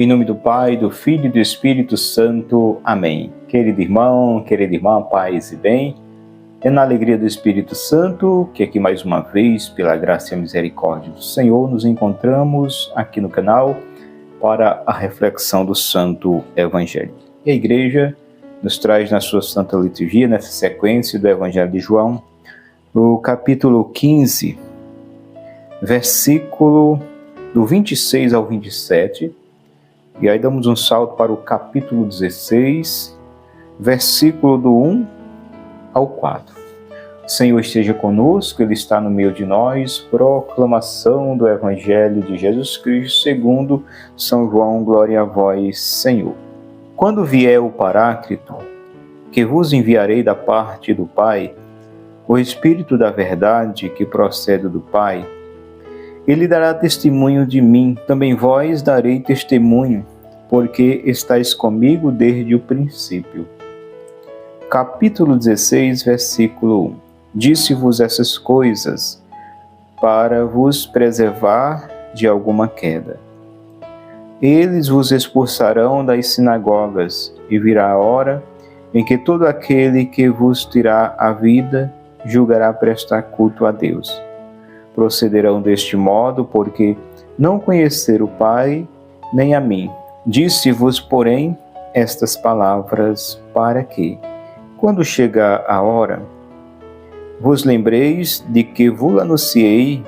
Em nome do Pai, do Filho e do Espírito Santo. Amém. Querido irmão, querida irmã, paz e bem, é na alegria do Espírito Santo que aqui mais uma vez, pela graça e a misericórdia do Senhor, nos encontramos aqui no canal para a reflexão do Santo Evangelho. E a Igreja nos traz na sua Santa Liturgia, nessa sequência do Evangelho de João, no capítulo 15, versículo do 26 ao 27, e aí damos um salto para o capítulo 16, versículo do 1 ao 4. O Senhor esteja conosco, Ele está no meio de nós. Proclamação do Evangelho de Jesus Cristo segundo São João. Glória a vós, Senhor. Quando vier o Paráclito, que vos enviarei da parte do Pai, o Espírito da verdade que procede do Pai, Ele dará testemunho de mim, também vós darei testemunho, porque estáis comigo desde o princípio. Capítulo 16, versículo 1. Disse-vos essas coisas para vos preservar de alguma queda. Eles vos expulsarão das sinagogas, e virá a hora em que todo aquele que vos tirar a vida julgará prestar culto a Deus. Procederão deste modo, porque não conheceram o Pai, nem a mim. Disse-vos, porém, estas palavras para que, quando chegar a hora, vos lembreis de que vos anunciei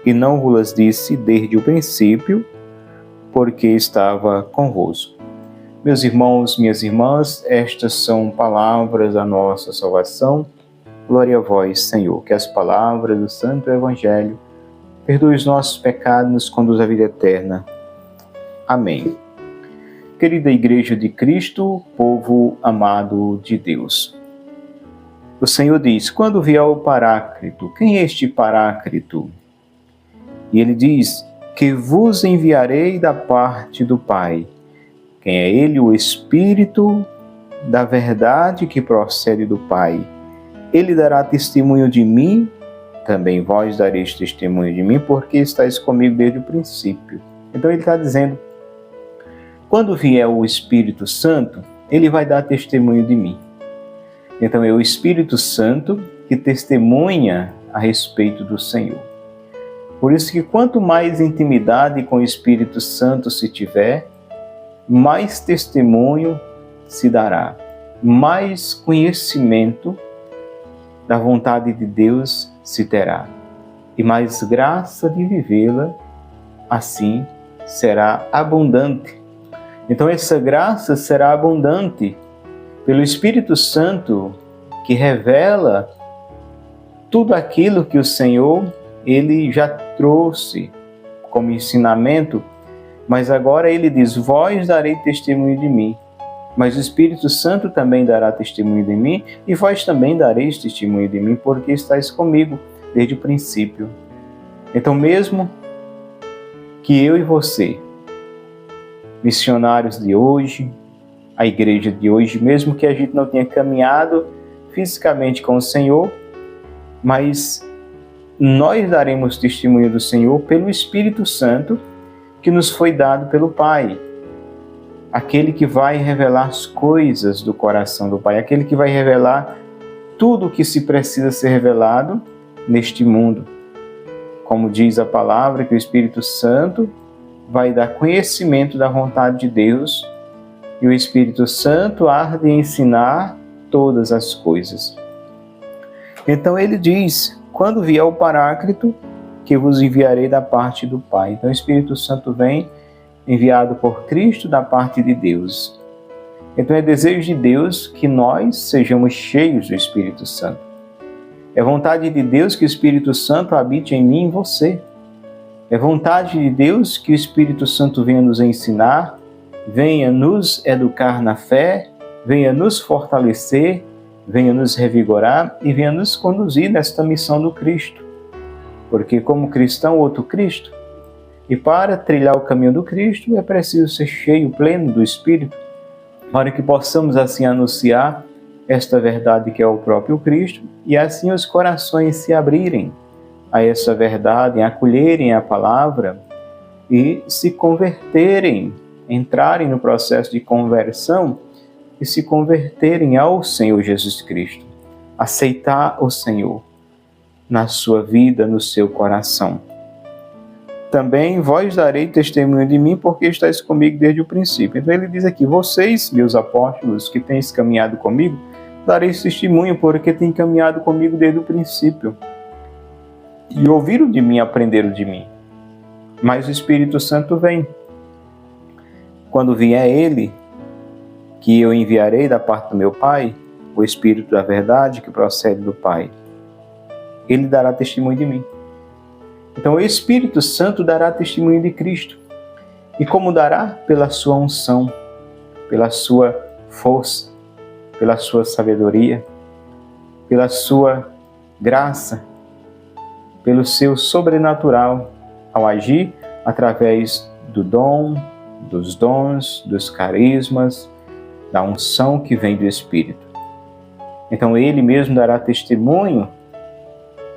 e não vos disse desde o princípio, porque estava convosco. Meus irmãos, minhas irmãs, estas são palavras da nossa salvação. Glória a vós, Senhor. Que as palavras do Santo Evangelho perdoem os nossos pecados e nos conduz à vida eterna. Amém. Querida Igreja de Cristo, povo amado de Deus. O Senhor diz, quando vier o Paráclito, quem é este Paráclito? E ele diz, que vos enviarei da parte do Pai. Quem é ele? O Espírito da verdade que procede do Pai. Ele dará testemunho de mim, também vós dareis testemunho de mim, porque estáis comigo desde o princípio. Então ele está dizendo, quando vier o Espírito Santo, ele vai dar testemunho de mim. Então é o Espírito Santo que testemunha a respeito do Senhor. Por isso que quanto mais intimidade com o Espírito Santo se tiver, mais testemunho se dará, mais conhecimento da vontade de Deus se terá, e mais graça de vivê-la, assim será abundante. Então essa graça será abundante pelo Espírito Santo que revela tudo aquilo que o Senhor ele já trouxe como ensinamento, mas agora ele diz, vós darei testemunho de mim. Mas o Espírito Santo também dará testemunho de mim, e vós também dareis testemunho de mim, porque estáis comigo desde o princípio. Então, mesmo que eu e você, missionários de hoje, a igreja de hoje, mesmo que a gente não tenha caminhado fisicamente com o Senhor, mas nós daremos testemunho do Senhor pelo Espírito Santo que nos foi dado pelo Pai. Aquele que vai revelar as coisas do coração do Pai, aquele que vai revelar tudo o que se precisa ser revelado neste mundo. Como diz a palavra, que o Espírito Santo vai dar conhecimento da vontade de Deus, e o Espírito Santo há de ensinar todas as coisas. Então ele diz, quando vier o Paráclito, que vos enviarei da parte do Pai. Então o Espírito Santo vem enviado por Cristo da parte de Deus. Então é desejo de Deus que nós sejamos cheios do Espírito Santo. É vontade de Deus que o Espírito Santo habite em mim e em você. É vontade de Deus que o Espírito Santo venha nos ensinar, venha nos educar na fé, venha nos fortalecer, venha nos revigorar e venha nos conduzir nesta missão do Cristo. Porque como cristão, outro Cristo. E para trilhar o caminho do Cristo é preciso ser cheio, pleno do Espírito, para que possamos assim anunciar esta verdade que é o próprio Cristo e assim os corações se abrirem a essa verdade, acolherem a palavra e se converterem entrarem no processo de conversão e se converterem ao Senhor Jesus Cristo, aceitar o Senhor na sua vida, no seu coração. Também vós darei testemunho de mim, porque estáis comigo desde o princípio. Então ele diz aqui, vocês, meus apóstolos, que têm caminhado comigo, dareis testemunho, porque têm caminhado comigo desde o princípio. E ouviram de mim, aprenderam de mim. Mas o Espírito Santo vem. Quando vier ele, que eu enviarei da parte do meu Pai, o Espírito da verdade que procede do Pai, ele dará testemunho de mim. Então o Espírito Santo dará testemunho de Cristo. E como dará? Pela sua unção, pela sua força, pela sua sabedoria, pela sua graça, pelo seu sobrenatural, ao agir através do dom, dos dons, dos carismas, da unção que vem do Espírito. Então ele mesmo dará testemunho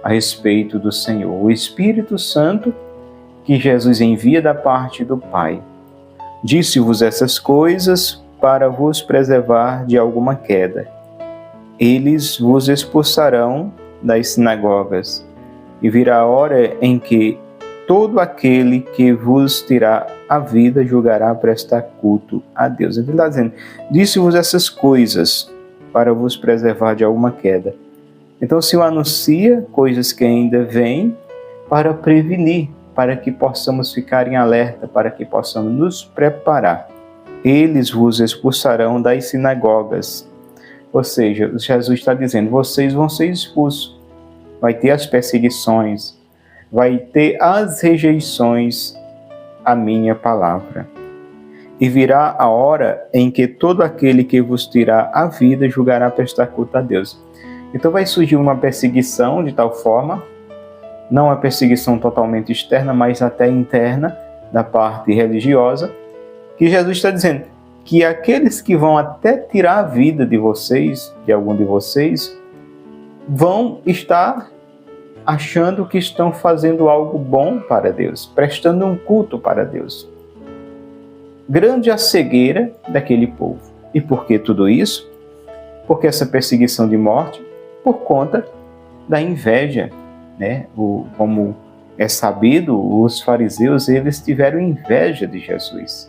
a respeito do Senhor. O Espírito Santo que Jesus envia da parte do Pai. Disse-vos essas coisas para vos preservar de alguma queda. Eles vos expulsarão das sinagogas, e virá a hora em que todo aquele que vos tirar a vida julgará prestar culto a Deus. Ele está dizendo, disse-vos essas coisas para vos preservar de alguma queda. Então o Senhor anuncia coisas que ainda vêm para prevenir, para que possamos ficar em alerta, para que possamos nos preparar. Eles vos expulsarão das sinagogas. Ou seja, Jesus está dizendo, vocês vão ser expulsos. Vai ter as perseguições, vai ter as rejeições à minha palavra. E virá a hora em que todo aquele que vos tirar a vida julgará prestar culto a Deus. Então vai surgir uma perseguição de tal forma, não a perseguição totalmente externa, mas até interna, da parte religiosa, que Jesus está dizendo que aqueles que vão até tirar a vida de vocês, de algum de vocês, vão estar achando que estão fazendo algo bom para Deus, prestando um culto para Deus. Grande a cegueira daquele povo. E por que tudo isso? Porque essa perseguição de morte, por conta da inveja, né? Como é sabido, os fariseus, eles tiveram inveja de Jesus.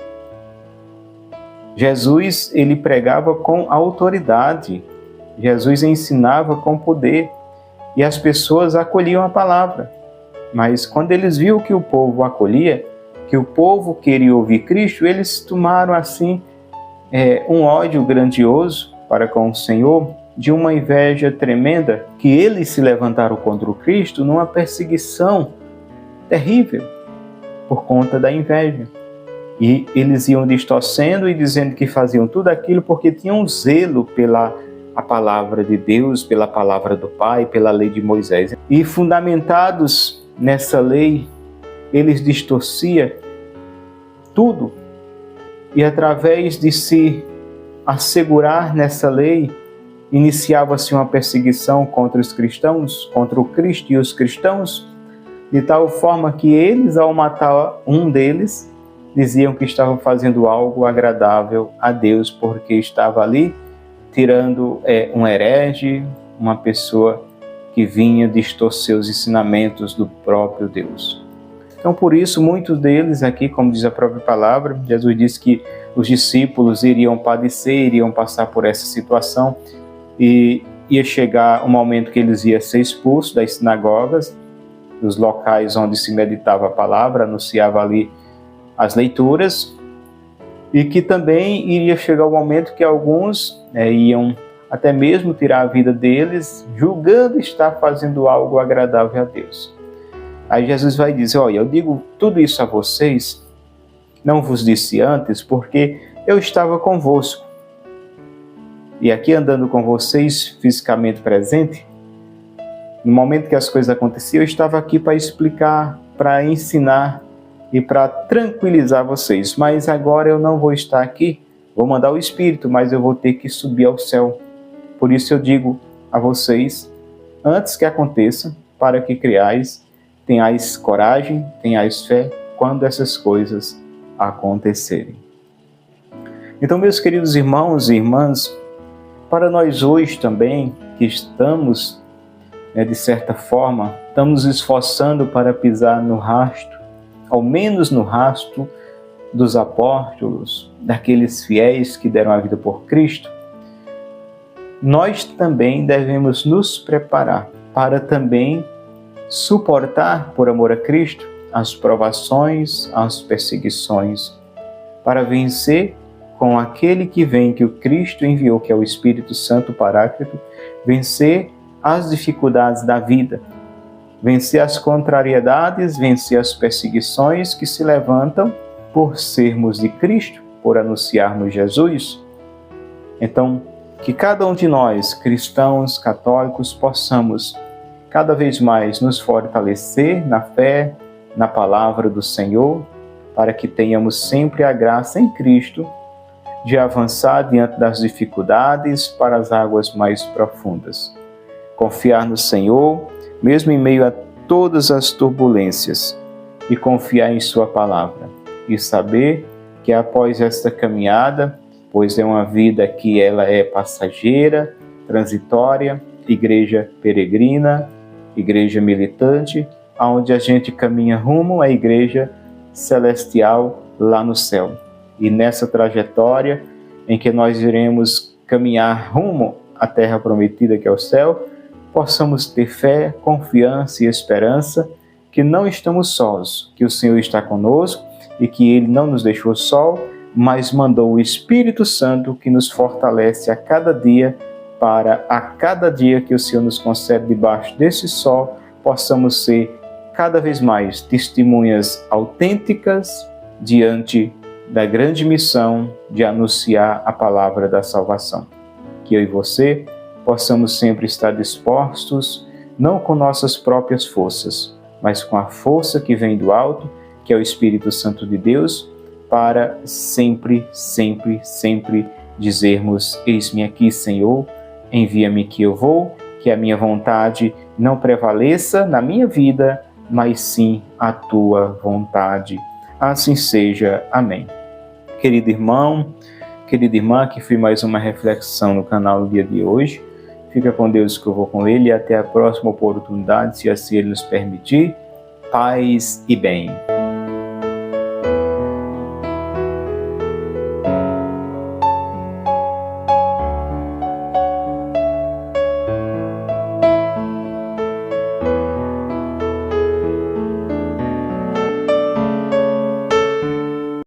Jesus, ele pregava com autoridade. Jesus ensinava com poder. E as pessoas acolhiam a palavra. Mas quando eles viram que o povo acolhia, que o povo queria ouvir Cristo, eles tomaram assim um ódio grandioso para com o Senhor, de uma inveja tremenda, que eles se levantaram contra o Cristo numa perseguição terrível por conta da inveja. E eles iam distorcendo e dizendo que faziam tudo aquilo porque tinham zelo pela a palavra de Deus, pela palavra do Pai, pela lei de Moisés. E fundamentados nessa lei, eles distorciam tudo. E através de se assegurar nessa lei, iniciava-se uma perseguição contra os cristãos, contra o Cristo e os cristãos, de tal forma que eles, ao matar um deles, diziam que estavam fazendo algo agradável a Deus, porque estava ali tirando um herege, uma pessoa que vinha distorcer os ensinamentos do próprio Deus. Então, por isso, muitos deles aqui, como diz a própria palavra, Jesus disse que os discípulos iriam padecer, iriam passar por essa situação, e ia chegar um momento que eles iam ser expulsos das sinagogas, dos locais onde se meditava a palavra, anunciava ali as leituras, e que também iria chegar o momento que alguns iam até mesmo tirar a vida deles, julgando estar fazendo algo agradável a Deus. Aí Jesus vai dizer, olha, eu digo tudo isso a vocês, não vos disse antes, porque eu estava convosco. E aqui andando com vocês, fisicamente presente, no momento que as coisas aconteciam, eu estava aqui para explicar, para ensinar e para tranquilizar vocês. Mas agora eu não vou estar aqui, vou mandar o Espírito, mas eu vou ter que subir ao céu. Por isso eu digo a vocês, antes que aconteça, para que criais, tenhais coragem, tenhais fé, quando essas coisas acontecerem. Então, meus queridos irmãos e irmãs, para nós hoje também, que estamos, de certa forma, estamos nos esforçando para pisar no rastro, ao menos no rastro dos apóstolos, daqueles fiéis que deram a vida por Cristo, nós também devemos nos preparar para também suportar, por amor a Cristo, as provações, as perseguições, para vencer com aquele que vem, que o Cristo enviou, que é o Espírito Santo Paráclito, vencer as dificuldades da vida, vencer as contrariedades, vencer as perseguições que se levantam por sermos de Cristo, por anunciarmos Jesus. Então, que cada um de nós, cristãos, católicos, possamos cada vez mais nos fortalecer na fé, na palavra do Senhor, para que tenhamos sempre a graça em Cristo de avançar diante das dificuldades para as águas mais profundas. Confiar no Senhor, mesmo em meio a todas as turbulências, e confiar em Sua palavra, e saber que após esta caminhada, pois é uma vida que ela é passageira, transitória, igreja peregrina, igreja militante, onde a gente caminha rumo à igreja celestial lá no céu. E nessa trajetória em que nós iremos caminhar rumo à terra prometida, que é o céu, possamos ter fé, confiança e esperança que não estamos sós, que o Senhor está conosco e que Ele não nos deixou só, mas mandou o Espírito Santo que nos fortalece a cada dia, para a cada dia que o Senhor nos concede debaixo desse sol, possamos ser cada vez mais testemunhas autênticas diante da grande missão de anunciar a palavra da salvação. Que eu e você possamos sempre estar dispostos, não com nossas próprias forças, mas com a força que vem do alto, que é o Espírito Santo de Deus, para sempre, sempre, sempre dizermos: eis-me aqui, Senhor, envia-me que eu vou, que a minha vontade não prevaleça na minha vida, mas sim a tua vontade. Assim seja. Amém. Querido irmão, querida irmã, que foi mais uma reflexão no canal no dia de hoje. Fica com Deus, que eu vou com Ele, e até a próxima oportunidade, se assim Ele nos permitir. Paz e bem.